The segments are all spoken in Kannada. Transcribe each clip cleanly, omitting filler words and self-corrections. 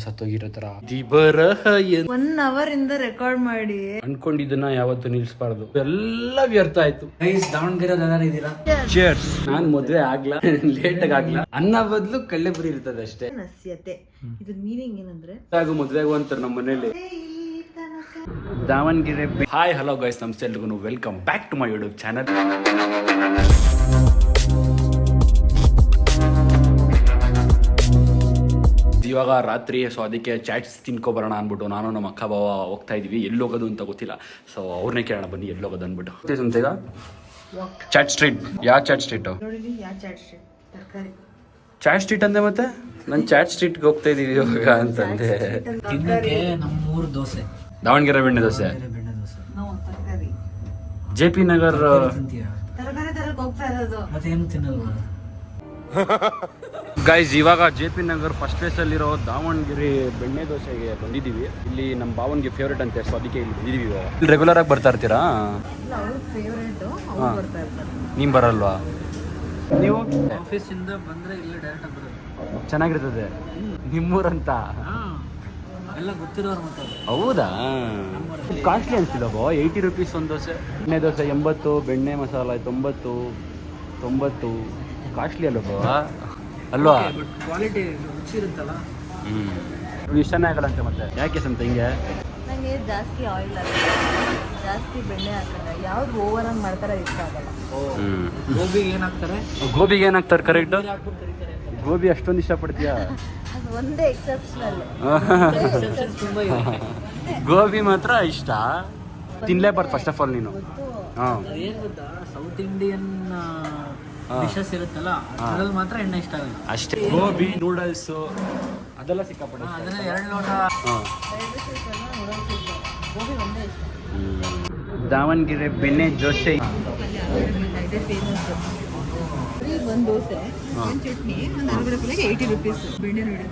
ಸತ್ತೋಗಿರೋ ತರ ದಿಬರಹ 1 hour ಇಂದ ರೆಕಾರ್ಡ್ ಮಾಡಿ ಅನ್ಕೊಂಡಿದ್ದನ್ನ ಯಾವತ್ತು ನಿಲ್ಸ್ಬಾರ್ದು. ಎಲ್ಲ ವ್ಯರ್ಥ ಆಯ್ತು. ದಾವಣಗೆರೆ ಇದೀರಾ? ಚೇರ್ಸ್. ನಾನ್ ಮದ್ವೆ ಆಗ್ಲಾ, ಲೇಟ್ ಆಗ್ಲಾ, ಅನ್ನ ಬದಲು ಕಳ್ಳೆಪುರಿ ಇರ್ತದೆ ಅಷ್ಟೇ. ನಸ್ಯತೆ ಇದ್ರ ಮೀನಿಂಗ್ ಏನಂದ್ರೆ ಮದ್ವೆ ಆಗು ಅಂತಾರೆ ನಮ್ಮ ಮನೇಲಿ. ದಾವಣಗೆರೆ. ಹಾಯ್ ಹಲೋ ಗೈಸ್, ನಮಸ್ತೆ ಎಲ್ರಿಗೂ, welcome back to my YouTube channel. ಇವಾಗ ರಾತ್ರಿ, ಸೊ ಅದಕ್ಕೆ ಚಾಟ್ಸ್ ತಿನ್ಕೊಬರೋಣ ಅಂದ್ಬಿಟ್ಟು ನಾನು ನಮ್ಮ ಅಕ್ಕ ಬಾವ ಹೋಗ್ತಾ ಇದೀವಿ. ಎಲ್ಲಿ ಹೋಗೋದು ಅಂತ ಗೊತ್ತಿಲ್ಲ, ಸೊ ಅವ್ರನ್ನೇ ಕೇಳೋಣ ಬನ್ನಿ ಎಲ್ಲಿ ಹೋಗೋದು ಅಂದ್ಬಿಟ್ಟು. ಸಂತೆಗ ಚಾಟ್ ಸ್ಟ್ರೀಟ್. ಯಾವ ಚಾಟ್ ಸ್ಟ್ರೀಟು? ಚಾಟ್ ಸ್ಟ್ರೀಟ್ ಅಂದೆ ಮತ್ತೆ ನಾನು ಚಾಟ್ ಸ್ಟ್ರೀಟ್ಗೆ ಹೋಗ್ತಾ ಇದೀವಿ ಇವಾಗ ಅಂತಂದೆ. ನಮ್ಮೂರು ದೋಸೆ, ದಾವಣಗೆರೆ ಬೆಣ್ಣೆ ದೋಸೆ. ಜೆ ಪಿ ನಗರ್ ಮತ್ತೇನು ತಿನ್ನಲ್ವಾ ಗೈಸ್? ಇವಾಗ J P Nagar first place ಅಲ್ಲಿರೋ ದಾವಣಗೆರೆ ಬೆಣ್ಣೆ ದೋಸೆಗೆ ಬಂದಿದ್ದೀವಿ. ಇಲ್ಲಿ ನಮ್ಮ ಭಾವನ್ಗೆ ಫೇವ್ರೇಟ್ ಅಂತೆ, ಸೊ ಅದಕ್ಕೆ ಇಲ್ಲಿ ಬಂದಿದ್ದೀವಿ. ಇವಾಗ ಇಲ್ಲಿ ರೆಗ್ಯುಲರ್ ಆಗಿ ಬರ್ತಾ ಇರ್ತೀರಾ? ನೀನು ಬರಲ್ವಾ? ನೀವು ಆಫೀಸಿಂದ ಬಂದ್ರೆ ಇಲ್ಲ ಡೈರೆಕ್ಟ್ ಬರೋದು. ಚೆನ್ನಾಗಿರ್ತದೆ ನಿಮ್ಮೂರಂತ ಎಲ್ಲ ಗೊತ್ತಿರೋರು ಮತ್ತೆ. ಹೌದಾ? ಕಾಸ್ಟ್ಲಿ ಅನ್ಸಿಲ್ಲ ಬಾ. 80 rupees ಒಂದು ದೋಸೆ. ಬೆಣ್ಣೆ ದೋಸೆ 80, ಬೆಣ್ಣೆ ಮಸಾಲ 90. ಕಾಸ್ಟ್ಲಿ ಅಲ್ವಾ ಅಲ್ವಾ? ಕ್ವಾಲಿಟಿ ರುಚಿ ಇರುತ್ತಲ್ಲ. ಇಷ್ಟನೇ ಆಗಲ್ಲಂತೆ. ಮತ್ತೆ ಯಾಕೆ ಸಂತ ಹಿಂಗೆ? ನಂಗೆ ಜಾಸ್ತಿ ಆಯಿಲ್ ಆಗಲ್ಲ, ಜಾಸ್ತಿ ಬೆಣ್ಣೆ ಹಾಕಲ್ಲ. ಯಾವ್ದು ಓವರ್ ಆಗಿ ಮಾಡ್ತಾರೆ ಇಷ್ಟ ಆಗಲ್ಲ. ಗೋಬಿಗೆ ಏನಾಗ್ತಾರೆ? ಗೋಬಿಗೆ ಏನಾಗ್ತಾರೆ? ಕರೆಕ್ಟ್. ಗೋಬಿ ಅಷ್ಟೊಂದು ಇಷ್ಟಪಡ್ತೀಯಾ? ಅದು ಒಂದೇ ಎಕ್ಸೆಪ್ಷನಲ್. ತುಂಬಾ ಇದೆ. ಗೋಬಿ ಮಾತ್ರ ಇಷ್ಟ. ತಿನ್ಲೇಬಾರ್ದು ಫಸ್ಟ್ ಆಫ್ ಆಲ್ ನೀನು. ಹಾಂ, ಏನ್ ಗೊತ್ತಾ, ಸೌತ್ ಇಂಡಿಯನ್ ಡಿಶಸ್ ಇರುತ್ತಲ್ಲ ಅದ್ರಲ್ಲಿ ಮಾತ್ರ ಎಣ್ಣೆ ಇಷ್ಟ ಆಗಲ್ಲ ಅಷ್ಟೇ. ಗೋಬಿ, ನೂಡಲ್ಸ್ ಅದೆಲ್ಲ ಸಿಕ್ಕಾಪಟ್ಟೆ. ಅದನ್ನ 2 ಲೋಟ. ಗೋಬಿ ಒಂದೇ ಇಷ್ಟ. ದಾವಣಗೆರೆ ಬೆಣ್ಣೆ ದೋಸೆ ಇದೆ ಫೇಮಸ್. ಒಂದು ದೋಸೆ, ಒಂದು ಚಟ್ನಿ, ಒಂದು ಆಲೂಗಡ್ಡೆ ಪಲ್ಯಗೆ 80 rupees. ಬೆಣ್ಣೆ ನೋಡಿ.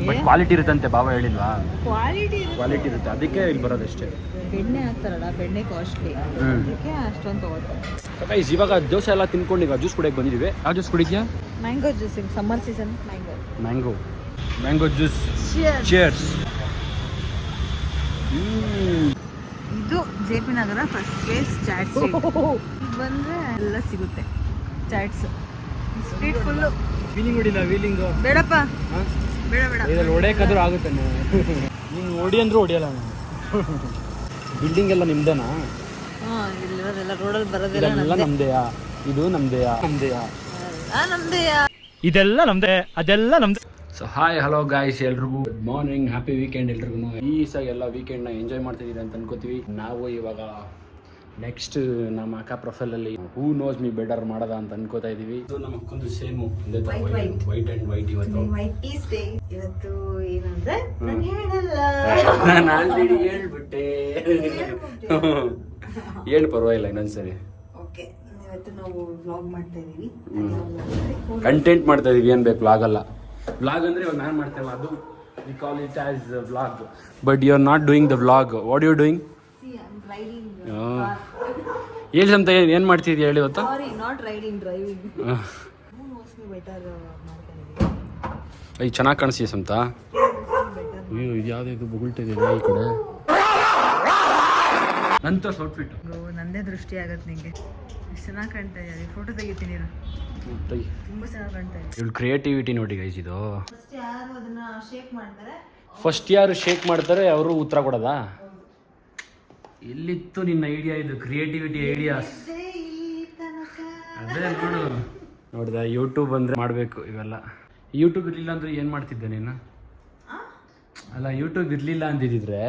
ಬಟ್ ಕ್ವಾಲಿಟಿ ಇರುತ್ತಂತೆ. ಬಾಬಾ ಹೇಳಿಲ್ವಾ? ಕ್ವಾಲಿಟಿ ಇರುತ್ತೆ, ಅದಕ್ಕೆ ಇಲ್ಲಿ ಬರೋದಷ್ಟೇ. ಬೆಣ್ಣೆ ಹಾಕ್ತಾರಲ್ಲ, ಬೆಣ್ಣೆ ಕಾಸ್ಟ್ಲಿ, ಅದಕ್ಕೆ ಅಷ್ಟೊಂದು ತಗೋತಾರೆ. ಗೈಸ್, ಇವಾಗ ದೋಸೆ ಎಲ್ಲ ತಿನ್ಕೊಂಡು ಈಗ ಜ್ಯೂಸ್ ಕುಡಿಯಕ್ಕೆ ಬಂದಿದ್ದೀವಿ. ಯಾವ ಜ್ಯೂಸ್ ಕುಡಿದ್ಯಾ? Mango juice. Summer season mango juice. Cheers. ಇದು J P Nagar first place chaats. ಬಂದರೆ ಎಲ್ಲ ಸಿಗುತ್ತೆ ಚಾಟ್ಸ್. Street full. ವೀಲಿಂಗ್ ಹೊಡಿಲ್ಲ? ವೀಲಿಂಗ್ ಬೇಡಪ್ಪ, ಬೇಡ. ಇದ್ರಲ್ಲಿ ಹೊಡೆಯೋಕ್ಕಾದ್ರೂ ಆಗುತ್ತೆ. ನೀನು ಹೊಡಿ ಅಂದ್ರೂ ಹೊಡಿಯಲ್ಲ ನಾನು. ಬಿಲ್ಡಿಂಗ್ ಎಲ್ಲ ನಿಮ್ದೇನಾ? ಹಾಂ, ಇಲ್ಲಿರೋದೆಲ್ಲ ರೋಡಲ್ಲಿ ಬರೋದೆಲ್ಲ ನಮ್ದೇಯಾ? ಇದು ನಮ್ದೇಯಾ? ಇದೆಲ್ಲ ನಮ್ದೇ, ಅದೆಲ್ಲ ನಮ್ದೇ. ಸೊ ಹಾಯ್ ಹಲೋ ಗಾಯ್ಸ್, ಎಲ್ರಿಗೂ ಗುಡ್ ಮಾರ್ನಿಂಗ್, ಹ್ಯಾಪಿ ವೀಕೆಂಡ್ ಎಲ್ರಿಗೂ. ಈ ಸಹ ಎಲ್ಲ ವೀಕೆಂಡ್ನ ಎಂಜಾಯ್ ಮಾಡ್ತಿದ್ದೀರಿ ಅಂತ ಅನ್ಕೋತೀವಿ. ನಾವು ಇವಾಗ ನೆಕ್ಸ್ಟ್ ನಮ್ಮ ಅಕ್ಕ ಪ್ರೊಫೈಲಲ್ಲಿ ಹೂ ನೋಸ್ ಮೀ ಬೆಟರ್ ಮಾಡೋದ ಅಂತ ಅನ್ಕೋತಾ ಇದೀವಿ. ನಮ್ಮ ಅಕ್ಕೊಂದು ಸೇಮು ವೈಟ್ ಅಂಡ್ ವೈಟ್. ಇವತ್ತು ಏನಂದ್ರೆ ನಾನು ಹೇಳ್ಬಿಟ್ಟೆ. ಏನು ಪರವಾಗಿಲ್ಲ, ಇನ್ನೊಂದ್ಸರಿ. ಓಕೆ, ಇವತ್ತು ನಾವು ವ್ಲಾಗ್ ಮಾಡ್ತಾ ಇದೀವಿ. ಕಂಟೆಂಟ್ ಮಾಡ್ತಾ ಇದೀವಿ ಅನ್ಬೇಕು, ವ್ಲಾಗ್ ಅಲ್ಲ. ವ್ಲಾಗ್ ಅಂದ್ರೆ ಇವಾಗ ನಾನು ಮಾಡ್ತೇವೆ, ಅದು we call it as vlog. But you are not doing the vlog. What you doing? ಹೇಳಿ ಅಂತ. ಏನು ಮಾಡ್ತಿದ್ಯಾ ಹೇಳಿ ಇವತ್ತು? ಅಯ್ಯ, ಚೆನ್ನಾಗಿ ಕಾಣಿಸ್ತೀಯ ಸಂತ. ಅಯ್ಯೋ, ಇದು ಯಾವುದೇ ಬೊಗಳ್ತಿದೆಯಲ್ಲ ಈ ಕಡೆ. ನಂತರ ಔಟ್ಫಿಟ್ ನಂದೇ ದೃಷ್ಟಿ ಆಗತ್ತೆ ನಿಂಗೆ. ಎಷ್ಟು ಚೆನ್ನಾಗಿ ಕಾಣ್ತಾ ಇದೆ. ಫೋಟೋ ತೆಗಿತೀನಿ, ತುಂಬಾ ಚೆನ್ನಾಗಿ ಕಾಣ್ತಾ ಇದೆ. ಇವಳು ಕ್ರಿಯೇಟಿವಿಟಿ ನೋಡಿ ಗೈಸ್. ಇದು ಯಾರು ಅದನ್ನ ಶೇಕ್ ಮಾಡ್ತಾರೆ, ಫಸ್ಟ್ ಯಾರು ಶೇಕ್ ಮಾಡ್ತಾರೆ ಅವರು ಉತ್ತರ ಕೊಡೋದಾ? ಎಲ್ಲಿತ್ತು ನಿನ್ನ ಐಡಿಯಾ? ಇದು ಕ್ರಿಯೇಟಿವಿಟಿ ಐಡಿಯಾಸ್. ಅದೇ ನೋಡು, ನೋಡ್ದ, ಯೂಟ್ಯೂಬ್ ಅಂದ್ರೆ ಮಾಡಬೇಕು ಇವೆಲ್ಲ. ಯೂಟ್ಯೂಬ್ ಇರಲಿಲ್ಲ ಅಂದ್ರೆ ಏನು ಮಾಡ್ತಿದ್ದೆ ನೀನು? ಅಲ್ಲ, ಯೂಟ್ಯೂಬ್ ಇರಲಿಲ್ಲ ಅಂದಿದ್ರೆ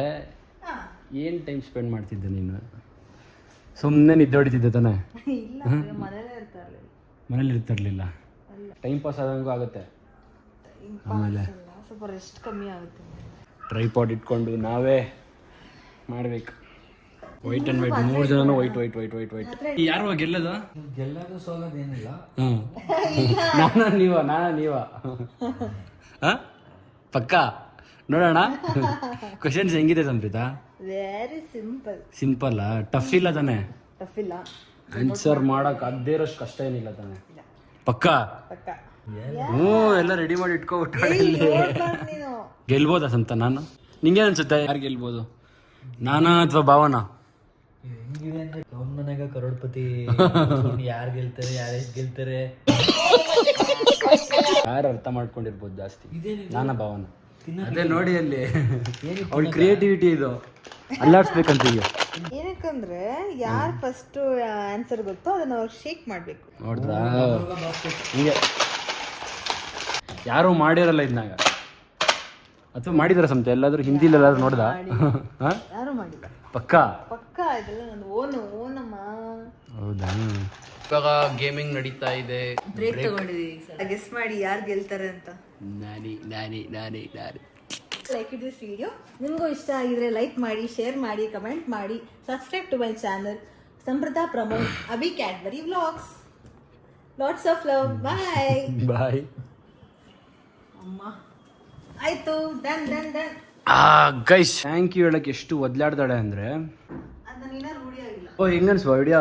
ಏನು ಟೈಮ್ ಸ್ಪೆಂಡ್ ಮಾಡ್ತಿದ್ದೆ ನೀನು? ಸುಮ್ಮನೆ ನಿದ್ದೆ ಹೊಡಿತಿದ್ದೆ ತಾನೆ? ಮನೇಲಿ ಇರ್ತಿರ್ಲಿಲ್ಲ. ಟೈಮ್ ಪಾಸ್ ಆದಂಗೂ ಆಗುತ್ತೆ. ಆಮೇಲೆ ಸ್ವಲ್ಪ ರೆಸ್ಟ್ ಕಮ್ಮಿ ಆಗುತ್ತೆ. ಟ್ರೈಪಾಡ್ ಇಟ್ಕೊಂಡು ನಾವೇ ಮಾಡಬೇಕು. ವೈಟ್ ಅಂಡ್ ವೈಟ್, 3 ಜನನು ವೈಟ್. ಯಾರು ಗೆಲ್ಲದ? ಗೆಲ್ಲೋದು ಸೋಲೋದೇನಿಲ್ಲ. ನಾನ ನೀವ ಪಕ್ಕ ನೋಡೋಣ. ಕ್ವಶನ್ಸ್ ಹೆಂಗಿದೆ ಸಂಪ್ರೀತಾ? Very simple. ಟಫ್ ಇಲ್ಲ ತಾನೆ? ಟಫ್ ಇಲ್ಲ. ಆನ್ಸರ್ ಮಾಡಕ್ ಅದೇ ಇರೋಷ್ಟು ಕಷ್ಟ ಏನಿಲ್ಲ ತಾನೆ? ಪಕ್ಕ ಹ್ಞೂ ಎಲ್ಲ ರೆಡಿ ಮಾಡಿ ಇಟ್ಕೊಬಿಟ್ಟು ನೀನು ಗೆಲ್ಬೋದಾ ಸಂತ ನಾನು? ನಿಂಗೇನು ಅನ್ಸುತ್ತೆ ಯಾರು ಗೆಲ್ಬೋದು, ನಾನಾ ಅಥವಾ ಭಾವನ? ಹೆಂಗಿದೆ ಅಂದ್ರೆ ಮನೆಗ ಕರೋಡ್ಪತಿ ಯಾರು ಗೆಲ್ತಾರೆ, ಯಾರೆಷ್ಟು ಗೆಲ್ತಾರೆ ಯಾರು ಅರ್ಥ ಮಾಡ್ಕೊಂಡಿರ್ಬೋದು ಜಾಸ್ತಿ, ನಾನಾ ಭಾವನ. ಅದೇ ನೋಡಿ ಅಲ್ಲಿ ಅವ್ಳ ಕ್ರಿಯೇಟಿವಿಟಿ ಇದು ಅಲ್ಲಾಡ್ಸ್ಬೇಕಂತ ಈಗ. ಏನಕ್ಕಂದ್ರೆ ಯಾರು ಫಸ್ಟ್ ಆನ್ಸರ್ ಗೊತ್ತೋ ಅದನ್ನ ಅವ್ರು ಶೇಕ್ ಮಾಡ್ಬೇಕು. ನೋಡ್ರಾ ಹಿಂಗೆ ಯಾರು ಮಾಡಿರಲ್ಲ ಇದನ್ನಾಗ, ಅಥವಾ ಮಾಡಿದಾರ ಸಂತ ಎಲ್ಲಾದ್ರೂ ಹಿಂದಿಲಿ ಎಲ್ಲಾದ್ರೂ ನೋಡ್ದ? ಯಾರು ಮಾಡಿಲ್ಲ ಪಕ್ಕಾ ಪಕ್ಕಾ. ಇದೆಲ್ಲ ನಂದು ಓನಮ್ಮ. ಹೌದಾ? ಇವಾಗ ಗೇಮಿಂಗ್ ನಡೀತಾ ಇದೆ. ಬ್ರೇಕ್ ತಗೊಂಡಿದ್ದೀವಿ. ಗೆಸ್ ಮಾಡಿ ಯಾರು ಗೆಲ್ತಾರೆ ಅಂತ. ನಾನಿ ಲೈಕ್ ದಿಸ್ ವಿಡಿಯೋ. ನಿಮಗೂ ಇಷ್ಟ ಆಗಿದ್ರೆ ಲೈಕ್ ಮಾಡಿ, ಶೇರ್ ಮಾಡಿ, ಕಮೆಂಟ್ ಮಾಡಿ, subscribe to my channel Samprada Pramod Abhi Cadbury vlogs. Lots of love. Bye. ಅಮ್ಮ ಆಯ್ತು, done done done. Guys thank you ಹೇಳಕ್ಕೆ ಎಷ್ಟು ಒದ್ಲಾಡ್ದಾಳೆ ಅಂದ್ರೆ ಅದ ನೀನ ರೂಢಿ ಆಗಿಲ್ಲ. ಓ ಹೆಂಗನ್ಸ್ವಾ ವಿಡಿಯೋ?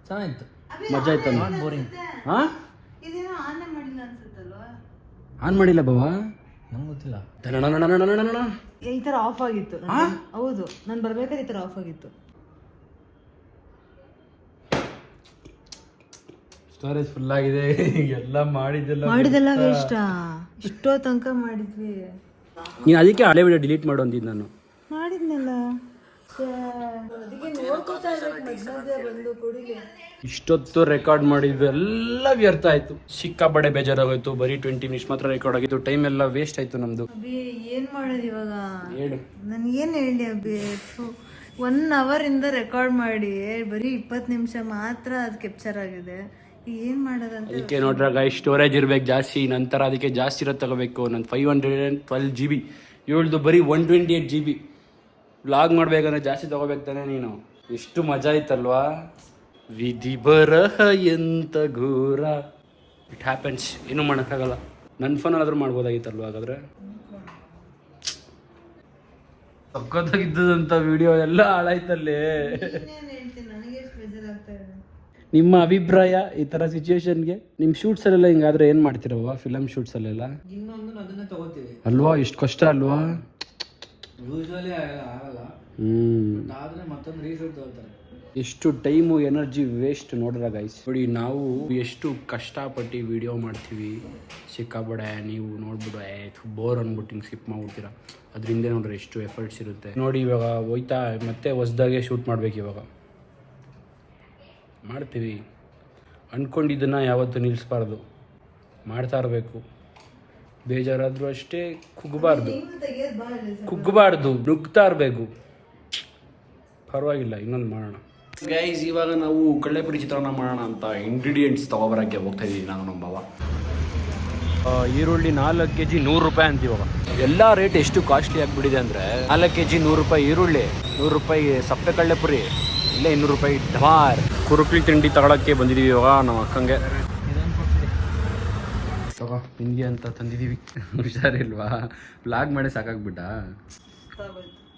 ಚೆನ್ನಾಗಿತ್ತು, ಮಜಾ ಆಯ್ತು. Not boring. ಹಾ ಇದೇನೋ ಆನ್ ಮಾಡಿಲ್ಲ ಅನ್ಸುತ್ತಲ್ವಾ? ಆನ್ ಮಾಡಿಲ್ಲ ಬಾವಾ, ನಂಗೆ ಗೊತ್ತಿಲ್ಲ. ಈ ತರ ಆಫ್ ಆಗಿತ್ತು. ಹೌದು, ನಾನು ಬರ್ಬೇಕಾದ್ರೆ ಈ ತರ ಆಫ್ ಆಗಿತ್ತು. ಸ್ಟೋರೇಜ್ ಫುಲ್ ಆಗಿದೆ. ಎಲ್ಲ ಮಾಡಿದೆಲ್ಲ ವೇಸ್ಟ್. ಇಷ್ಟೋ ತನಕ ಮಾಡಿದ್ವಿ. ನೀನು ಅದಕ್ಕೆ ಹಳೆ ವಿಡಿಯೋ ಡಿಲೀಟ್ ಮಾಡು ಅಂದಿದ್ದು ನಾನು. ಮಾಡಿದ್ನಲ್ಲ, ಅದಕ್ಕೆ ನೋಡ್ಕೋತಾ ಇರ್ಬೇಕು ಮಧ್ಯ ಬಂದು ಕುಡಿಲಿ. ಇಷ್ಟೊತ್ತು ರೆಕಾರ್ಡ್ ಮಾಡಿದ್ದು ಎಲ್ಲ ವ್ಯರ್ಥ ಆಯ್ತು. ಸಿಕ್ಕಾಪಡೆ ಬೇಜಾರಾಗೋಯ್ತು. ಬರೀ 20 ಮಿನಿಟ್ಸ್ ಮಾತ್ರ ರೆಕಾರ್ಡ್ ಆಗಿತ್ತು. ಟೈಮ್ ಎಲ್ಲ ವೇಸ್ಟ್ ಆಯ್ತು ನಮ್ದು. ಅಭಿ ಏನ್ ಮಾಡೋದು ಇವಾಗ? ಹೇಳು. ನಾನು ಏನ್ ಹೇಳಿ ಅಭಿ? 1 hour ಇಂದ ರೆಕಾರ್ಡ್ ಮಾಡಿ ಬರೀ 20 ನಿಮಿಷ ಮಾತ್ರ ಅದು ಕ್ಯಾಪ್ಚರ್ ಆಗಿದೆ. ಏನ್ ಮಾಡೋದಂತ ಅದಕ್ಕೆ ನೋಡ್ರಾಗ ಸ್ಟೋರೇಜ್ ಇರ್ಬೇಕು ಜಾಸ್ತಿ. ನಂತರ ಅದಕ್ಕೆ ಜಾಸ್ತಿ ಇರೋದು ತಗೋಬೇಕು. ನನ್ನ 512 GB, ಇವಳ್ದು ಬರೀ 128 GB. ವ್ಲಾಗ್ ಮಾಡ್ಬೇಕಂದ್ರೆ ಜಾಸ್ತಿ ತಗೋಬೇಕು ತಾನೆ ನೀನು. ಎಷ್ಟು ಮಜಾ ಇತ್ತಲ್ವಾ? ವಿಧಿ ಬರಹ ಎಂತ ಘೋರ. It happens. ಏನೂ ಮಾಡೋಕ್ಕಾಗಲ್ಲ. ನನ್ನ ಫೋನಲ್ಲಾದ್ರೂ ಮಾಡ್ಬೋದಾಗಿತ್ತಲ್ವ ಹಾಗಾದ್ರೆ. ಸಕ್ಕತ್ತಾಗಿದ್ದಂಥ ವಿಡಿಯೋ ಎಲ್ಲ ಹಾಳಾಯ್ತಲ್ಲೇ. ನಿಮ್ಮ ಅಭಿಪ್ರಾಯ ಈ ಥರ ಸಿಚುವೇಶನ್ಗೆ? ನಿಮ್ಮ ಶೂಟ್ಸಲ್ಲೆಲ್ಲ ಹಿಂಗಾದ್ರೆ ಏನು ಮಾಡ್ತೀರವ್ವ? ಫಿಲಮ್ ಶೂಟ್ಸಲ್ಲೆಲ್ಲ ಇನ್ನೊಂದು ಅದನ್ನೇ ತಗೋತೀವಿ ಅಲ್ವಾ? ಇಷ್ಟು ಕಷ್ಟ ಅಲ್ವಾ? ಯೂಶುವಲಿ ಆಗಲ್ಲ, ಆದ್ರೆ ಮತ್ತೊಂದು ರೀಸನ್ ತಗೋತಾರೆ. ಎಷ್ಟು ಟೈಮು ಎನರ್ಜಿ ವೇಸ್ಟ್ ನೋಡ್ರ ಗೈಸ್. ನೋಡಿ ನಾವು ಎಷ್ಟು ಕಷ್ಟಪಟ್ಟು ವಿಡಿಯೋ ಮಾಡ್ತೀವಿ. ಸಿಕ್ಕಾಬಡೆ ನೀವು ನೋಡ್ಬಿಡು ಬೋರ್ ಅಂದ್ಬಿಟ್ಟು ಹಿಂಗೆ ಸ್ಕಿಪ್ ಮಾಡ್ಬಿಡ್ತೀರ. ಅದರಿಂದ ನೋಡ್ರಿ ಎಷ್ಟು ಎಫರ್ಟ್ಸ್ ಇರುತ್ತೆ ನೋಡಿ. ಇವಾಗ ಹೋಯ್ತಾ ಮತ್ತೆ ಹೊಸ್ದಾಗೆ ಶೂಟ್ ಮಾಡ್ಬೇಕು. ಇವಾಗ ಮಾಡ್ತೀವಿ. ಅಂದ್ಕೊಂಡಿದ್ದನ್ನು ಯಾವತ್ತೂ ನಿಲ್ಲಿಸ್ಬಾರ್ದು, ಮಾಡ್ತಾ ಇರಬೇಕು. ಬೇಜಾರಾದರೂ ಅಷ್ಟೇ ಕುಗ್ಗಬಾರ್ದು, ನುಗ್ತಾ ಇರಬೇಕು. ಪರವಾಗಿಲ್ಲ, ಇನ್ನೊಂದು ಮಾಡೋಣ ಗೈಸ್. ಇವಾಗ ನಾವು ಕಡಲೆಪುರಿ ಚಿತ್ರಾನ್ನ ಮಾಡೋಣ ಅಂತ ಇಂಗ್ರೀಡಿಯೆಂಟ್ಸ್ ತೊಗೊಬರೋಕ್ಕೆ ಹೋಗ್ತಾ ಇದ್ದೀವಿ ನಾನು ನಮ್ಮ ಭಾವ. ಈರುಳ್ಳಿ 4 kg 100 ರೂಪಾಯಿ ಅಂತೀವಾಗ. ಎಲ್ಲ ರೇಟ್ ಎಷ್ಟು ಕಾಸ್ಟ್ಲಿ ಆಗಿಬಿಟ್ಟಿದೆ ಅಂದರೆ 4 kg 100 ರೂಪಾಯಿ ಈರುಳ್ಳಿ, 100 ರೂಪಾಯಿ ಸಪ್ಪೆ ಕಡಲೆಪುರಿ, ಇಲ್ಲೇ 200 ರೂಪಾಯಿ ಢಮಾರ್. ಕುರುಕ್ಲಿ ತಿಂಡಿ ತಗೊಳಕ್ಕೆ ಬಂದಿದ್ದೀವಿ ಇವಾಗ ನಮ್ಮ ಅಕ್ಕಂಗೆ. ತಗೋ ನಿನಗೆ ಅಂತ ತಂದಿದ್ದೀವಿ. ಹುಷಾರಿಲ್ವಾ? ವ್ಲಾಗ್ ಮಾಡಿ ಸಾಕಾಗ್ಬಿಟ್ಟ.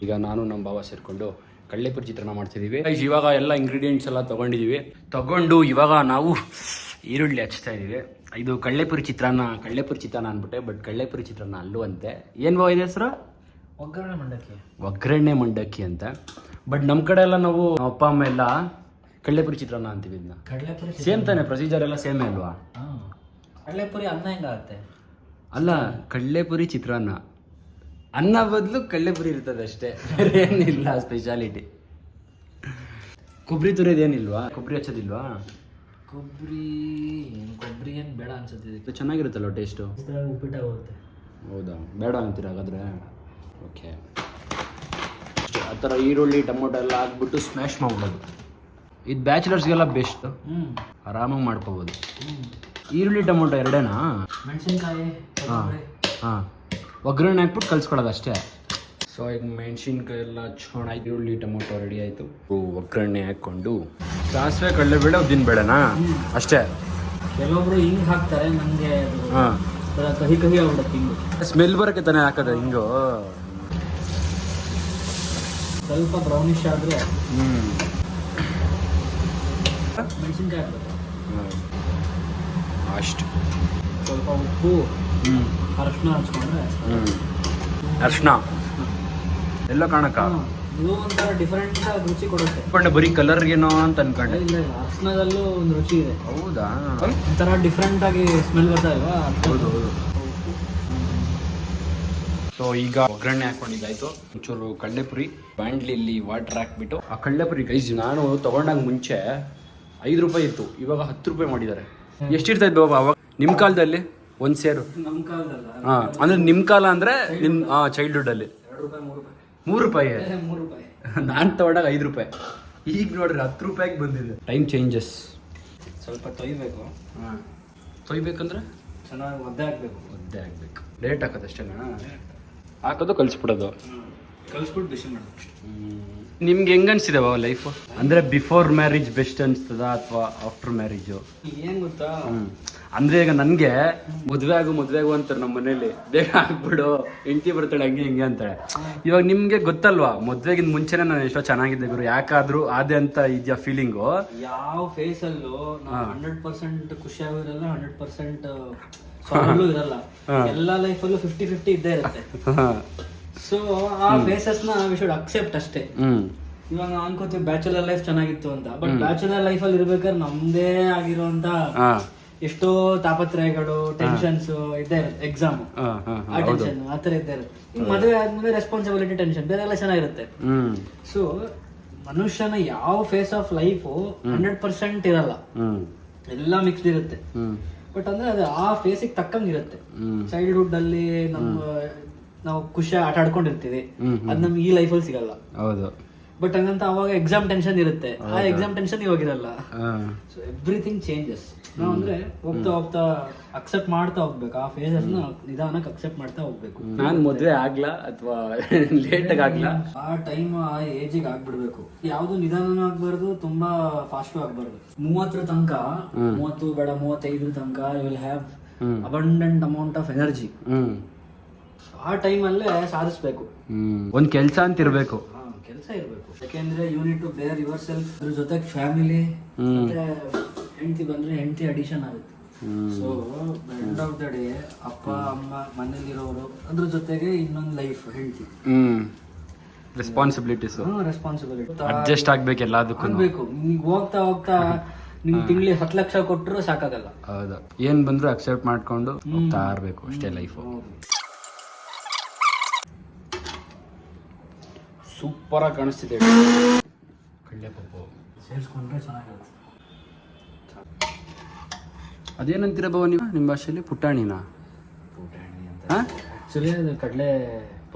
ಈಗ ನಾನು ನಮ್ಮ ಭಾವ ಸೇರಿಕೊಂಡು ಕಡಲೆಪುರಿ ಚಿತ್ರಾನ್ನ ಮಾಡ್ತಿದ್ದೀವಿ. ಇವಾಗ ಎಲ್ಲ ಇಂಗ್ರೀಡಿಯೆಂಟ್ಸ್ ಎಲ್ಲ ತಗೊಂಡು ಇವಾಗ ನಾವು ಈರುಳ್ಳಿ ಹಚ್ತಾ ಇದ್ದೀವಿ. ಇದು ಕಡಲೆಪುರಿ ಚಿತ್ರಾನ್ನ ಅಂದ್ಬಿಟ್ಟೆ, ಬಟ್ ಕಡಲೆಪುರಿ ಚಿತ್ರಾನ್ನ ಅಲ್ಲುವಂತೆ. ಏನು ಭಾವ ಇದೆ ಹೆಸರು? ಒಗ್ಗರಣೆ ಮಂಡಕ್ಕಿ ಅಂತ. ಬಟ್ ನಮ್ಮ ಕಡೆ ಎಲ್ಲ ನಾವು ಅಪ್ಪ ಅಮ್ಮ ಎಲ್ಲ ಕಡಲೆಪುರಿ ಚಿತ್ರಾನ್ನ ಅಂತೀವಿ. ಇದನ್ನ ಕಡಲೆಪುರಿ ಸೇಮ್ ತಾನೆ? ಪ್ರೊಸೀಜರ್ ಎಲ್ಲ ಸೇಮೇ ಅಲ್ವಾ? ಕಡಲೆಪುರಿ ಅನ್ನ ಹೆಂಗಾಗುತ್ತೆ? ಅಲ್ಲ, ಕಡಲೆಪುರಿ ಚಿತ್ರಾನ್ನ ಅನ್ನ ಬದಲು ಕಡಲೆಪುರಿ ಇರ್ತದೆ ಅಷ್ಟೇ, ಏನಿಲ್ಲ ಸ್ಪೆಷಾಲಿಟಿ. ಕೊಬ್ಬರಿ ತುರಿಯೋದೇನಿಲ್ವಾ? ಕೊಬ್ಬರಿ ಹಚ್ಚೋದಿಲ್ವಾ? ಕೊಬ್ಬರಿ ಏನು ಬೇಡ ಅನ್ಸುತ್ತೆ. ಇದು ಚೆನ್ನಾಗಿರುತ್ತಲ್ಲ ಟೇಸ್ಟು. ಉಪ್ಪಿಟ್ಟಾಗುತ್ತೆ. ಹೌದಾ? ಬೇಡ ಅಂತೀರ ಹಾಗಾದರೆ? ಓಕೆ. ಆ ಥರ ಈರುಳ್ಳಿ ಟೊಮೊಟೊ ಎಲ್ಲ ಹಾಕ್ಬಿಟ್ಟು ಸ್ಮ್ಯಾಶ್ ಮಾಡ್ಬೋದು. ಇದು ಬ್ಯಾಚುಲರ್ಸ್ಗೆಲ್ಲ ಬೆಸ್ಟ್, ಆರಾಮಾಗಿ ಮಾಡ್ಕೋಬೋದು. ಈರುಳ್ಳಿ ಟೊಮೊಟೊ ಎರಡೇನಾ? ಮೆಣಸಿನ್ಕಾಯಿ. ಹಾಂ, ಒಗ್ಗರಣೆ ಹಾಕ್ಬಿಟ್ಟು ಕಲಿಸ್ಕೊಳ್ಳೋದು ಅಷ್ಟೇ. ಸೊ ಈಗ ಮೆಣಸಿನ್ಕಾಯಿ ಎಲ್ಲ ಹಚ್ಕೊಂಡು ಈರುಳ್ಳಿ ಟೊಮೊಟೊ ರೆಡಿ ಆಯಿತು. ಒಗ್ಗರಣೆ ಹಾಕ್ಕೊಂಡು ಸಾಸಿವೆ ಕಡಲೆಬೇಳೆ ಉದ್ದಿನಬೇಳೆನಾ ಅಷ್ಟೇ. ಕೆಲವೊಬ್ರು ಹಿಂಗೆ ಹಾಕ್ತಾರೆ, ನನಗೆ ಹಾಂ ಕಹಿ ಆಗ್ಬಿಡುತ್ತೆ. ಹಿಂಗು ಸ್ಮೆಲ್ ಬರೋಕ್ಕೆ ತಾನೇ ಹಾಕೋದು ಹಿಂಗು. ಸ್ವಲ್ಪ ಬ್ರೌನಿಶ್ ಆದರೆ ಮೆಣಸಿನ್ಕಾಯಿ ಹಾಕ್ಬೇಕು ಅಷ್ಟು. ಸ್ವಲ್ಪ ಉಪ್ಪು ಹ್ಞೂ ಅರಶಿನ ಹಚ್ಕೊಂಡ್ರೆ ಅರ್ಶಿನ ಎಲ್ಲ ಕಾಣಕ್ಕ ಇದು ಒಂಥರ ಡಿಫ್ರೆಂಟ್ ರುಚಿ ಕೊಡುತ್ತೆ. ಅನ್ಕೊಂಡೆ ಬರೀ ಕಲರ್ಗೇನೋ ಅಂತ ಅನ್ಕೊಂಡೆ. ಇಲ್ಲ ಇಲ್ಲ, ಅರಶಿನದಲ್ಲೂ ಒಂದು ರುಚಿ ಇದೆ. ಹೌದಾ? ಒಂಥರ ಡಿಫ್ರೆಂಟ್ ಆಗಿ ಸ್ಮೆಲ್ ಬರ್ತಾ ಇಲ್ವಾ? ಹೌದು ಹೌದು. ಸೊ ಈಗ ಒಗ್ಗರಣೆ ಹಾಕೊಂಡಿದ್ದಾಯ್ತು. ಒಂಚೂರು ಕಡಲೆಪುರಿ ಬಾಂಡ್ಲಿಯಲ್ಲಿ ವಾಟರ್ ಹಾಕ್ಬಿಟ್ಟು ಆ ಕಡಲೆಪುರಿ ಗೈಸ್ ನಾನು ತಗೊಂಡಾಗ ಮುಂಚೆ 5 ರೂಪಾಯಿ ಇತ್ತು, ಇವಾಗ 10 ರೂಪಾಯಿ ಮಾಡಿದ್ದಾರೆ. ಎಷ್ಟಿರ್ತಾಯಿತ್ತು ಬಾಬಾ ಅವಾಗ ನಿಮ್ಮ ಕಾಲದಲ್ಲಿ ಒಂದು ಸೇರು? ನಮ್ಮ ಕಾಲದಲ್ಲ. ಹಾಂ ಅಂದರೆ ನಿಮ್ಮ ಕಾಲ ಅಂದರೆ ನಿಮ್ಮ ಚೈಲ್ಡ್ಹುಡ್ಡಲ್ಲಿ 2 ರೂಪಾಯಿ 3 ರೂಪಾಯಿ 3 ರೂಪಾಯಿ 3 ರೂಪಾಯಿ ನಾನು ತಗೊಂಡಾಗ 5 ರೂಪಾಯಿ. ಈಗ ನೋಡ್ರಿ 10 ರೂಪಾಯಿಗೆ ಬಂದಿದೆ. Time changes. ಸ್ವಲ್ಪ ತೊಯ್ಬೇಕು. ಹಾಂ ತೊಯ್ಬೇಕಂದ್ರೆ ಚೆನ್ನಾಗಿ ಒದ್ದೆ ಹಾಕ್ಬೇಕು. ಒದ್ದೆ ಹಾಕ್ಬೇಕು. ಲೇಟ್ ಹಾಕೋದು ಅಷ್ಟೇನಾ? ಹಾಕೋದು ಕಲಿಸ್ಬಿಡೋದು. ಕಲಿಸ್ಬಿಟ್ಟು ಬಿಸಿ ಮಾಡೋದು. ನಿಮ್ಗೆ ಹೆಂಗೆ ಅನ್ಸಿದೆ ಬಾವ ಲೈಫು? ಅಂದರೆ ಬಿಫೋರ್ ಮ್ಯಾರೇಜ್ ಬೆಸ್ಟ್ ಅನಿಸ್ತದ ಅಥವಾ ಆಫ್ಟರ್ ಮ್ಯಾರೇಜು? ಏನು ಗೊತ್ತಾ, ಅಂದರೆ ಈಗ ನನಗೆ ಮದುವೆ ಆಗು ಅಂತಾರೆ ನಮ್ಮ ಮನೇಲಿ, ಬೇಗ ಆಗ್ಬಿಡು ಹೆಂಡತಿ ಬರ್ತಾಳೆ ಹಂಗೆ ಹಿಂಗೆ ಅಂತಾಳೆ. ಇವಾಗ ನಿಮಗೆ ಗೊತ್ತಲ್ವಾ, ಮದುವೆಗಿಂತ ಮುಂಚೆನೇ ನಾನು ಎಷ್ಟೋ ಚೆನ್ನಾಗಿದ್ದೆ ಗುರು, ಯಾಕಾದರೂ ಅದೇ ಅಂತ ಇದೆಯಾ ಫೀಲಿಂಗು? ಯಾವ ಫೇಸಲ್ಲೂ ನಾವು 100% ಖುಷಿಯಾಗಿರಲ್ಲ, 100% ಸಾರಲ್ಲೂ ಇರಲ್ಲ. ಎಲ್ಲ ಲೈಫಲ್ಲೂ 50-50 ಇದ್ದೇ ಇರುತ್ತೆ. ಸೊ ಆ ಫೇಸಸ್ನ ವಿ ಶುಡ್ ಅಕ್ಸೆಪ್ಟ್ ಅಷ್ಟೇ. ಇವಾಗ ನಾವು ಅನ್ಕೋತೀವಿ ಬ್ಯಾಚುಲರ್ ಲೈಫ್ ಚೆನ್ನಾಗಿತ್ತು ಅಂತ, ಬಟ್ ಬ್ಯಾಚುಲರ್ ಲೈಫಲ್ಲಿ ಇರ್ಬೇಕಾದ್ರೆ ನಮ್ದೇ ಆಗಿರುವಂತ ಎಷ್ಟೋ ತಾಪತ್ರಯಗಳು, ಟೆನ್ಷನ್ಸ್ ಇದ್ದೇ ಇರುತ್ತೆ. ಎಕ್ಸಾಮ್ ಆ ಟೆನ್ಷನ್ ಆ ಥರ ಇದ್ದೇ ಇರುತ್ತೆ. ಈಗ ಮದುವೆ ಆದ್ಮೇಲೆ ರೆಸ್ಪಾನ್ಸಿಬಿಲಿಟಿ ಟೆನ್ಷನ್ ಬೇರೆ ಎಲ್ಲ ಚೆನ್ನಾಗಿರುತ್ತೆ. ಸೊ ಮನುಷ್ಯನ ಯಾವ ಫೇಸ್ ಆಫ್ ಲೈಫು 100% ಇರಲ್ಲ, ಎಲ್ಲ ಮಿಕ್ಸ್ಡ್ ಇರುತ್ತೆ. ಬಟ್ ಅಂದ್ರೆ ಅದು ಆ ಫೇಸಿಗೆ ತಕ್ಕಂಗೆ ಇರುತ್ತೆ. ಚೈಲ್ಡ್ಹುಡ್ ಅಲ್ಲಿ ನಾವು ಖುಷಿ ಆಟ ಆಡ್ಕೊಂಡಿರ್ತೀವಿ, ಅದು ನಮ್ಗೆ ಈ ಲೈಫಲ್ಲಿ ಸಿಗಲ್ಲ. ಹೌದು. ಬಟ್ ಹಂಗಂತ ಅವಾಗ ಎಕ್ಸಾಮ್ ಟೆನ್ಷನ್ ಇರುತ್ತೆ, ಆ ಎಕ್ಸಾಮ್ ಟೆನ್ಷನ್ ಇವಾಗಿರಲ್ಲ. So everything changes. ನಾವು ಅಂದ್ರೆ ಹೋಗ್ತಾ ಹೋಗ್ತಾ ಅಕ್ಸೆಪ್ಟ್ ಮಾಡ್ತಾ ಹೋಗ್ಬೇಕು, ಆ ಫೇಸಸ್ ನ ನಿಧಾನಕ್ಕೆ ಅಕ್ಸೆಪ್ಟ್ ಮಾಡ್ತಾ ಹೋಗ್ಬೇಕು. ನಾನು ಮದುವೆ ಆಗ್ಲಾ ಅಥವಾ ಲೇಟಾಗಿ ಆಗ್ಲಾ, ಆ ಟೈಮ್ ಆ ಏಜಿಗೆ ಆಗ್ಬಿಡ್ಬೇಕು. ಯಾವ್ದು ನಿಧಾನನೂ ಆಗ್ಬಾರ್ದು, ತುಂಬಾ ಫಾಸ್ಟು ಆಗ್ಬಾರ್ದು. 30 ತನಕ, 30 ಬೇಡ 35 ತನಕ you will have abundant amount of energy. ಆ ಟೈಮಲ್ಲೇ ಸಾಧಿಸ್ಬೇಕು. ಒಂದು ಕೆಲಸ ಅಂತ ಇರಬೇಕು, ಕೆಲಸ ಇರಬೇಕು. ಯಾಕೆಂದ್ರೆ you need to bear yourself. ಅದ್ರ ಜೊತೆಗೆ ಫ್ಯಾಮಿಲಿ ಮತ್ತೆ ಹೆಂಡತಿ ಬಂದ್ರೆ ಹೆಂಡತಿ ಅಡಿಷನ್ ಆಗುತ್ತೆ. So end of the day ಅಪ್ಪ ಅಮ್ಮ ಮನೇಲಿರೋರು, ಅದ್ರ ಜೊತೆಗೆ ಇನ್ನೊಂದು ಲೈಫ್ ಹೆಂಡತಿ. ರೆಸ್ಪಾನ್ಸಿಬಿಲಿಟೀಸ್ ರೆಸ್ಪಾನ್ಸಿಬಿಲಿಟಿ ಅಡ್ಜಸ್ಟ್ ಆಗ್ಬೇಕು, ಎಲ್ಲದಕ್ಕೂ ಆಗ್ಬೇಕು. ಈಗ ಹೋಗ್ತಾ ಹೋಗ್ತಾ ನಿಮ್ಗೆ ತಿಂಗ್ಳಿಗೆ 10 ಲಕ್ಷ ಕೊಟ್ಟರು ಸಾಕಾಗಲ್ಲ. ಹೌದು, ಏನ್ ಬಂದ್ರು ಅಕ್ಸೆಪ್ಟ್ ಮಾಡ್ಕೊಂಡು ಹೋಗ್ತಾ ಇರ್ಬೇಕು ಅಷ್ಟೇ ಲೈಫು. ಸೂಪರ್ ಆಗಿ ಕಾಣಿಸ್ತಿದೆ ಕಡಲೆ ಪಪ್ಪು. ಸೇರಿಸ್ಕೊಂಡ್ರೆ ಚೆನ್ನಾಗಿರುತ್ತೆ. ಅದೇನಂತೀರ ಬಾವ ನೀವು ನಿಮ್ಮ ಭಾಷೆಯಲ್ಲಿ? ಪುಟಾಣಿನಾ? ಪುಟಾಣಿ ಅಂತ ಆಕ್ಚುಲಿ ಅದು ಕಡಲೆ.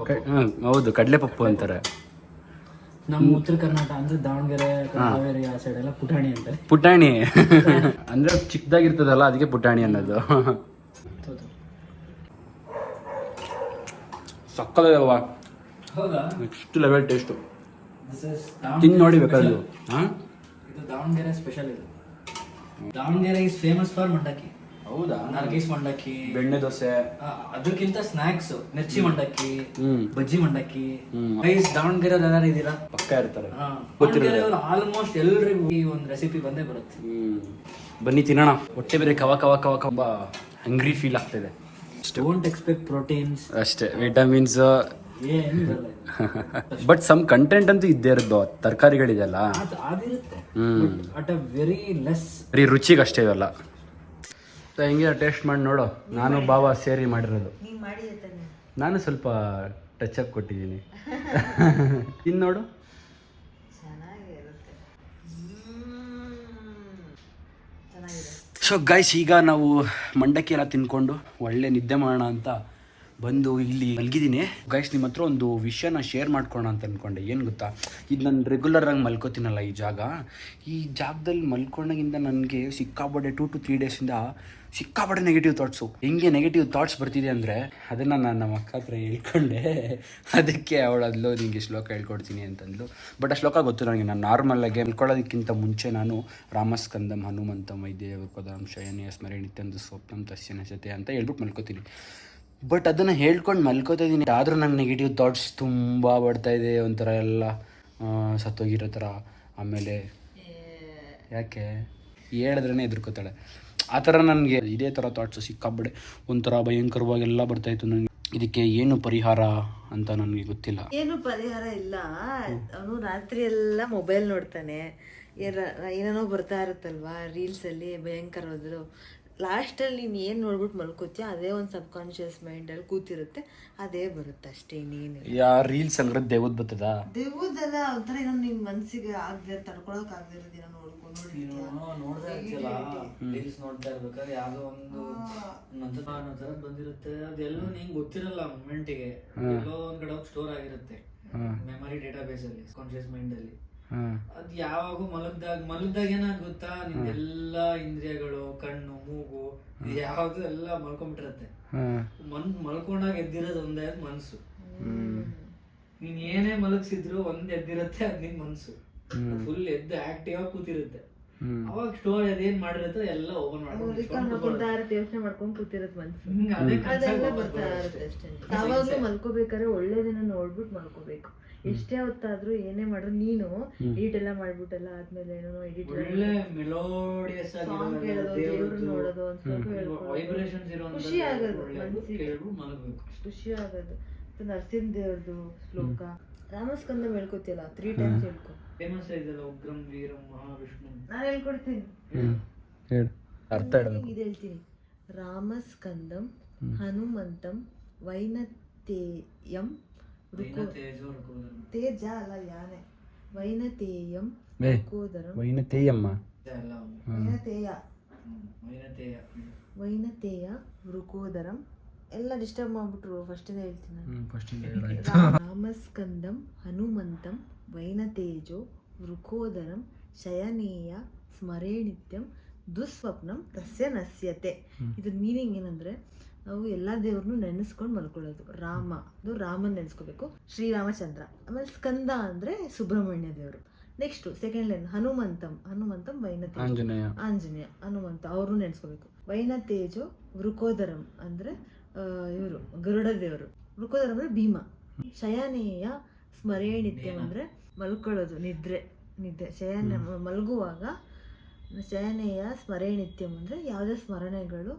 ಹೌದು, ಕಡಲೆ ಪಪ್ಪು ಅಂತಾರೆ. ನಮ್ಮ ಉತ್ತರ ಕರ್ನಾಟಕ ಅಂದ್ರೆ ದಾವಣಗೆರೆ, ಕಾವೇರಿ ಆ ಸೈಡ್ ಎಲ್ಲ ಪುಟಾಣಿ ಅಂತಾರೆ. ಪುಟಾಣಿ ಅಂದ್ರೆ ಚಿಕ್ಕದಾಗಿರ್ತದಲ್ಲ, ಅದಕ್ಕೆ ಪುಟಾಣಿ ಅನ್ನೋದು. ಸಕ್ಕದಾಗಲ್ವಾ? ಹೌದಾ? Next level taste. ತಿಂದು ನೋಡಿ ಬೇಕಾದ್ರು. ಇದು ದಾವಣಗೆರೆ ಸ್ಪೆಷಲ್. ಇದು ದಾವಣಗೆರೆ ಇಸ್ ಫೇಮಸ್ ಫಾರ್ ಮಂಡಕ್ಕಿ. ಹೌದಾ? ನರ್ಗೀಸ್ ಮಂಡಕ್ಕಿ, ಬೆಣ್ಣೆ ದೋಸೆ, ಅದಕ್ಕಿಂತ ಸ್ನಾಕ್ಸ್ ಮಿರ್ಚಿ ಮಂಡಕ್ಕಿ, ಬಜ್ಜಿ ಮಂಡಕ್ಕಿ. ಗೈಸ್ ದಾವಣಗೆರೆ ಯಾರು ಇದ್ದೀರಾ? ಪಕ್ಕ ಇರ್ತಾರೆ. ಆಲ್ಮೋಸ್ಟ್ ಎಲ್ರಿಗೂ ಈ ಒಂದು ರೆಸಿಪಿ ಬಂದೇ ಬರುತ್ತೆ. ಬನ್ನಿ ತಿನ್ನೋಣ. ಹೊಟ್ಟೆ ಬೇರೆ ಕವ ಕವ ಕವ ಕವ ಹಂಗ್ರಿ ಫೀಲ್ ಆಗ್ತಿದೆ. ಡೋಂಟ್ ಎಕ್ಸ್ಪೆಕ್ಟ್ ಪ್ರೋಟೀನ್ಸ್ ಅಷ್ಟೇ, ವಿಟಮಿನ್ಸ್ ಏನಿರಲ್ಲ. ಬಟ್ ಸಮ್ ಕಂಟೆಂಟ್ ಅಂತೂ ಇದ್ದೇ ಇರೋದು. ತರಕಾರಿಗಳಿದೆಲ್ಲ ಅದಿರುತ್ತೆ, ಅಟ್ ಅ ವೆರಿ ಲೆಸ್. ಬರೀ ರುಚಿಗೆ ಅಷ್ಟೇ ಇವೆಲ್ಲ. ಹೆಂಗೆ ಟೇಸ್ಟ್ ಮಾಡಿ ನೋಡು. ನಾನು ಬಾವ ಸೇರಿ ಮಾಡಿರೋದು. ನೀನ್ ಮಾಡಿದೆ ತಾನೆ? ನಾನು ಸ್ವಲ್ಪ ಟಚ್ ಅಪ್ ಕೊಟ್ಟಿದ್ದೀನಿ. ಇನ್ನು ನೋಡು. ಚೆನ್ನಾಗಿರುತ್ತೆ. ಚೆನ್ನಾಗಿದೆ. ಸೊ ಗೈಸ್, ಈಗ ನಾವು ಮಂಡಕ್ಕಿ ಎಲ್ಲ ತಿನ್ಕೊಂಡು ಒಳ್ಳೆ ನಿದ್ದೆ ಮಾಡೋಣ ಅಂತ ಬಂದು ಇಲ್ಲಿ ಮಲಗಿದ್ದೀನಿ. ಗೈಸ್, ನಿಮ್ಮ ಹತ್ರ ಒಂದು ವಿಷಯನ ಶೇರ್ ಮಾಡ್ಕೊಳ್ಳೋಣ ಅಂತ ಅಂದ್ಕೊಂಡೆ. ಏನು ಗೊತ್ತಾ, ಇದು ನಾನು ರೆಗ್ಯುಲರಾಗಿ ಮಲ್ಕೋತೀನಲ್ಲ ಈ ಜಾಗದಲ್ಲಿ ಮಲ್ಕೊಂಡಾಗಿಂದ ನನಗೆ ಸಿಕ್ಕಾಪಟ್ಟೆ 2 to 3 ಡೇಸಿಂದ ಸಿಕ್ಕಾಪಟ್ಟೆ ನೆಗೆಟಿವ್ ಥಾಟ್ಸು. ಹೆಂಗೆ ನೆಗೆಟಿವ್ ಥಾಟ್ಸ್ ಬರ್ತಿದೆ ಅಂದರೆ ಅದನ್ನು ನಾನು ನಮ್ಮ ಅಕ್ಕ ಹತ್ರ ಹೇಳ್ಕೊಂಡೆ. ಅದಕ್ಕೆ ಅವಳದ್ಲು ನಿಮಗೆ ಶ್ಲೋಕ ಹೇಳ್ಕೊಡ್ತೀನಿ ಅಂತಂದ್ಲು. ಬಟ್ ಆ ಶ್ಲೋಕ ಗೊತ್ತು ನನಗೆ. ನಾನು ನಾರ್ಮಲಾಗಿ ಮಲ್ಕೊಳ್ಳೋದಕ್ಕಿಂತ ಮುಂಚೆ ನಾನು ರಾಮಸ್ಕಂದಂ ಹನುಮಂತಂ ವೈದ್ಯಂ ಶಯನೇ ಸ್ಮರಣೆ ನಿತ್ಯಂದು ಸ್ವಪ್ನಂ ತಸ್ಯ ನಶತೆ ಅಂತ ಹೇಳ್ಬಿಟ್ಟು ಮಲ್ಕೋತೀನಿ. ಬಟ್ ಅದನ್ನು ಹೇಳ್ಕೊಂಡು ಮಲ್ಕೋತಾ ಇದ್ದೀನಿ, ಆದರೂ ನಂಗೆ ನೆಗೆಟಿವ್ ಥಾಟ್ಸ್ ತುಂಬ ಬರ್ತಾಯಿದೆ. ಒಂಥರ ಎಲ್ಲ ಸತ್ತೋಗಿರೋ ಥರ. ಆಮೇಲೆ ಯಾಕೆ ಹೇಳಿದ್ರೇ ಎದುರ್ಕೋತಾಳೆ. ಆ ಥರ ನನಗೆ ಇದೇ ಥರ ಥಾಟ್ಸ್ ಸಿಕ್ಕಾಬಿಡೆ ಒಂಥರ ಭಯಂಕರವಾಗೆಲ್ಲ ಬರ್ತಾಯಿತ್ತು ನನಗೆ. ಇದಕ್ಕೆ ಏನು ಪರಿಹಾರ ಅಂತ ನನಗೆ ಗೊತ್ತಿಲ್ಲ. ಏನು ಪರಿಹಾರ ಇಲ್ಲ. ಅವನು ರಾತ್ರಿ ಎಲ್ಲ ಮೊಬೈಲ್ ನೋಡ್ತಾನೆ, ಏನೇನೋ ಬರ್ತಾ ಇರುತ್ತಲ್ವಾ ರೀಲ್ಸಲ್ಲಿ ಭಯಂಕರವಾದ್ರು. ಲಾಸ್ಟಲ್ಲಿ ನೀನು ಏನು ನೋಡ್ಬಿಟ್ಟು ಮಲ್ಕೋತೀಯ ಅದೇ ಒಂದು ಸಬ್ಕಾನ್ಷಿಯಸ್ ಮೈಂಡಲ್ಲಿ ಕೂತಿರುತ್ತೆ, ಅದೇ ಬರುತ್ತೆ ಅಷ್ಟೇ, ಇನ್ನೇನು. ಯಾ ರೀಲ್ಸ್ ಅಂದ್ರೆ ದೇವದ್ ಬರ್ತದ, ದೇವದೆಲ್ಲ ಒಂಥರ ಏನೋ ನಿನ್ನ ಮನಸ್ಸಿಗೆ ಆಗದೆ ತಡ್ಕೊಳಕ್ ಆಗದೆ ಇರೋದಿನ ನೋಡ್ತಾ ಇರ್ಬೇಕಾದ್ರೆ ಯಾವ್ದೋ ಒಂದು ತರ ಬಂದಿರುತ್ತೆ, ಅದೆಲ್ಲೋ ನಿಂಗೆ ಗೊತ್ತಿರಲ್ಲ ಮೂಮೆಂಟಿಗೆ, ಎಲ್ಲೋ ಒಂದ್ ಕಡೆ ಸ್ಟೋರ್ ಆಗಿರುತ್ತೆ ಮೆಮರಿ ಡೇಟಾಬೇಸ್ ಅಲ್ಲಿ, ಕಾನ್ಶಿಯಸ್ ಮೈಂಡ್ ಅಲ್ಲಿ. ಅದ್ ಯಾವಾಗ ಮಲಗ್ದಾಗ ಏನಾಗ ಗೊತ್ತಾ, ನಿಮ್ದೆಲ್ಲಾ ಇಂದ್ರಿಯಗಳು, ಕಣ್ಣು, ಮೂಗು, ಯಾವ್ದು ಎಲ್ಲ ಮಲ್ಕೊಂಡ್ಬಿಟ್ಟಿರತ್ತೆ. ಮಲ್ಕೊಂಡಾಗ ಎದ್ದಿರೋದು ಒಂದೇ ಮನ್ಸು. ನೀನ್ ಏನೇ ಮಲಗಿಸಿದ್ರು ಒಂದ್ ಎದ್ದಿರತ್ತೆ, ಅದ್ ನಿನ್ ಮನ್ಸು ಫುಲ್ ಎದ್ದು ಆಕ್ಟಿವ್ ಆಗಿ ಕೂತಿರುತ್ತೆ. ಅವಾಗ ಸ್ಟೋರ್ ಅದೇನ್ ಮಾಡಿರುತ್ತೆ ಎಲ್ಲ ಓಪನ್ ಯೋಚನೆ ಮಾಡ್ಕೊಂಡು ಕೂತಿರತ್ತೆ ಮನ್ಸು, ಅದೆಲ್ಲ ಬರ್ತಾ ಇರುತ್ತೆ ಅಷ್ಟೇ. ಯಾವಾಗ್ಲೂ ಮಲ್ಕೋಬೇಕಾದ್ರೆ ಒಳ್ಳೇದನ್ನ ನೋಡ್ಬಿಟ್ಟು ಮಲ್ಕೋಬೇಕು. ಎಷ್ಟೇ ಹೊತ್ತಾದ್ರೂ ಏನೇ ಮಾಡಿದ್ರು ನೀನು ಎಡಿಟ್ ಎಲ್ಲ ಮಾಡ್ಬಿಟ್ಟೆಲ್ಲ ಆದ್ಮೇಲೆ ಏನೋ ಎಡಿಟ್ ಮೆಲೋಡಿಯಸ್ ಸಾಂಗ್ ಕೇಳೋದು, ದೇವ್ರು ನೋಡೋದು, ಒಂದ್ ಸ್ವಲ್ಪ ವೈಬ್ರೇಷನ್ಸ್ ಇರೋ ಖುಷಿ ಆಗೋದು ಮನ್ಸಿಗೆ, ಖುಷಿ ಆಗೋದು. ನರಸಿಂಹ ದೇವ್ರದ್ದು ಶ್ಲೋಕ ರಾಮಸ್ಕಂದ ಹೇಳ್ಕೊತಿಯಲ್ಲ 3 times ಹೇಳ್ಕೊ. ಫೇಮಸ್ ಇದೆಲ್ಲ, ಉಗ್ರಂ ವೀರಂ ಮಹಾವಿಷ್ಣು. ನಾನು ಹೇಳ್ಕೊಡ್ತೀನಿ, ಅರ್ಥ ಇದು ಹೇಳ್ತೀನಿ. ರಾಮಸ್ಕಂದಂ ಹನುಮಂತಂ ವೈನತೇಯಂ ತೇಜ ಅಲ್ಲ ಯಾನೆ ವೈನತೇಯಂ ರುಕೋದರಂ ವೈನತೇಯಮ್ಮ ವೈನತೇಯ ರುಕೋದರಂ ಎಲ್ಲ ಡಿಸ್ಟರ್ಬ್ ಮಾಡ್ಬಿಟ್ರು. ಫಸ್ಟ್ ಹೇಳ್ತೀನಿ ರಾಮಸ್ಕಂದಂ ಹನುಮಂತಂ ವೈನತೇಜೋ ವೃಕೋದರಂ ಶಯನೇಯ ಸ್ಮರೇ ನಿತ್ಯಂ ದುಸ್ವಪ್ನಂ ತಸ್ಯ ನಶ್ಯತೆ. ಇದ್ರ ಮೀನಿಂಗ್ ಏನಂದ್ರೆ ನಾವು ಎಲ್ಲ ದೇವ್ರನ್ನೂ ನೆನೆಸ್ಕೊಂಡು ಮಲ್ಕೊಳ್ಳೋದು. ರಾಮ ಅದು ರಾಮನ್ ನೆನೆಸ್ಕೋಬೇಕು, ಶ್ರೀರಾಮಚಂದ್ರ. ಆಮೇಲೆ ಸ್ಕಂದ ಅಂದ್ರೆ ಸುಬ್ರಹ್ಮಣ್ಯ ದೇವರು. Next second line Hanumantham Vainateja Anjaneya Hanumanta ಅವ್ರನ್ನೂ ನೆನೆಸ್ಕೋಬೇಕು. ವೈನತೇಜೋ ವೃಕೋದರಂ ಅಂದ್ರೆ ಇವರು ಗರುಡ ದೇವರು. ವೃಕೋದರಂ ಅಂದ್ರೆ ಭೀಮ. ಶಯನೇಯ ಸ್ಮರೇ ನಿತ್ಯಂ ಅಂದ್ರೆ ಮಲ್ಕೊಳ್ಳೋದು, ನಿದ್ರೆ ಶಯನ ಮಲಗುವಾಗ. ಶಯನೇಯ ಸ್ಮರೇ ನಿತ್ಯಂ ಅಂದ್ರೆ ಯಾವುದೇ ಸ್ಮರಣೆಗಳು,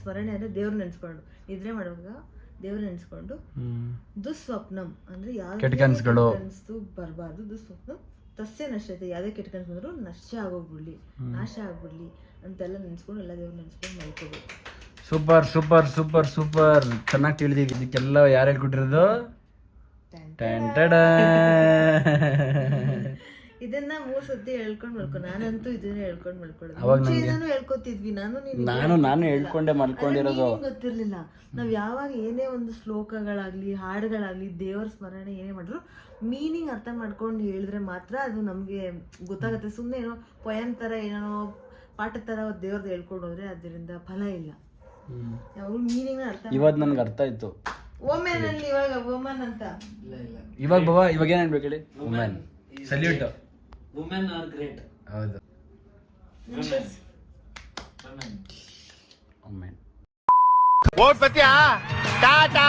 ಸ್ಮರಣೆ ಅಂದ್ರೆ ದೇವ್ರು ನೆನೆಸ್ಕೊಂಡು, ನಿದ್ರೆ ಮಾಡುವಾಗ ದೇವ್ರು ನೆನೆಸ್ಕೊಂಡು. ದುಸ್ವಪ್ನಂ ಅಂದ್ರೆ ಯಾವ್ದು ಕನಸು ಬರಬಾರ್ದು. ದುಸ್ವಪ್ನಂ ತಸ್ಯ ನಶ್ಯತೆ, ಯಾವುದೇ ಕೆಟ್ಟ ಕನಸು ಬಂದ್ರು ನಶ್ಯ ಆಗೋಗ್ಬಿಡ್ಲಿ, ನಾಶ ಆಗ್ಬಿಡ್ಲಿ ಅಂತೆಲ್ಲ ನೆನೆಸ್ಕೊಂಡು ಎಲ್ಲ ದೇವ್ರು ನೆನೆಸ್ಕೊಂಡು ಮಲ್ಕೋಬೇಕು. ಸೂಪರ್ ಸೂಪರ್ ಸೂಪರ್ ಸೂಪರ್, ಚೆನ್ನಾಗಿ ತಿಳಿದೀವಿ. ಇದಕ್ಕೆಲ್ಲ ಯಾರು ಹೇಳ್ಕೊಟ್ಟಿರೋದು? ಇದನ್ನ 3 ಸತಿ ಹೇಳ್ಕೊಂಡ್ ಮಲ್ಕೊ. ನಾನಂತೂ ಇದನ್ನ ಹೇಳ್ಕೊಂಡ್ ಮಲ್ಕೊಳ್ಳೋದು. ಹೇಳ್ಕೊತಿದ್ವಿ ನಾನು ಹೇಳ್ಕೊಂಡೆ ಮಲ್ಕೊಂಡಿರೋದು. ಗೊತ್ತಿರ್ಲಿಲ್ಲ. ನಾವ್ ಯಾವಾಗ ಏನೇ ಒಂದು ಶ್ಲೋಕಗಳಾಗ್ಲಿ ಹಾಡುಗಳಾಗ್ಲಿ ದೇವರ ಸ್ಮರಣೆ ಏನೇ ಮಾಡಿದ್ರು ಮೀನಿಂಗ್ ಅರ್ಥ ಮಾಡ್ಕೊಂಡು ಹೇಳಿದ್ರೆ ಮಾತ್ರ ಅದು ನಮ್ಗೆ ಗೊತ್ತಾಗುತ್ತೆ. ಸುಮ್ಮನೆ ಏನೋ ಪೊಯಮ್ ತರ ಏನೋ ಪಾಠ ತರ ದೇವ್ರದ್ದು ಹೇಳ್ಕೊಂಡು ಹೋದ್ರೆ ಅದರಿಂದ ಫಲ ಇಲ್ಲ. ಯಾವಾಗಲೂ ಮೀನಿಂಗ್ ಅರ್ಥ. ಇವತ್ತು ನನ್ಗೆ ಅರ್ಥ ಆಯ್ತು. ಓಮೆನ್ ಅಲ್ಲಿ ಇವಾಗ ಓಮನ್ ಅಂತ ಇವಾಗ ಬಾಬಾ ಇವಾಗ ಏನ್ ಹೇಳ್ಬೇಕು ಹೇಳಿ? Women salute. Women R great. ಹೌದು, ವುಮೆನ್. ಓಟ್ ಬತ್ತೀಯಾ? ಟಾಟಾ.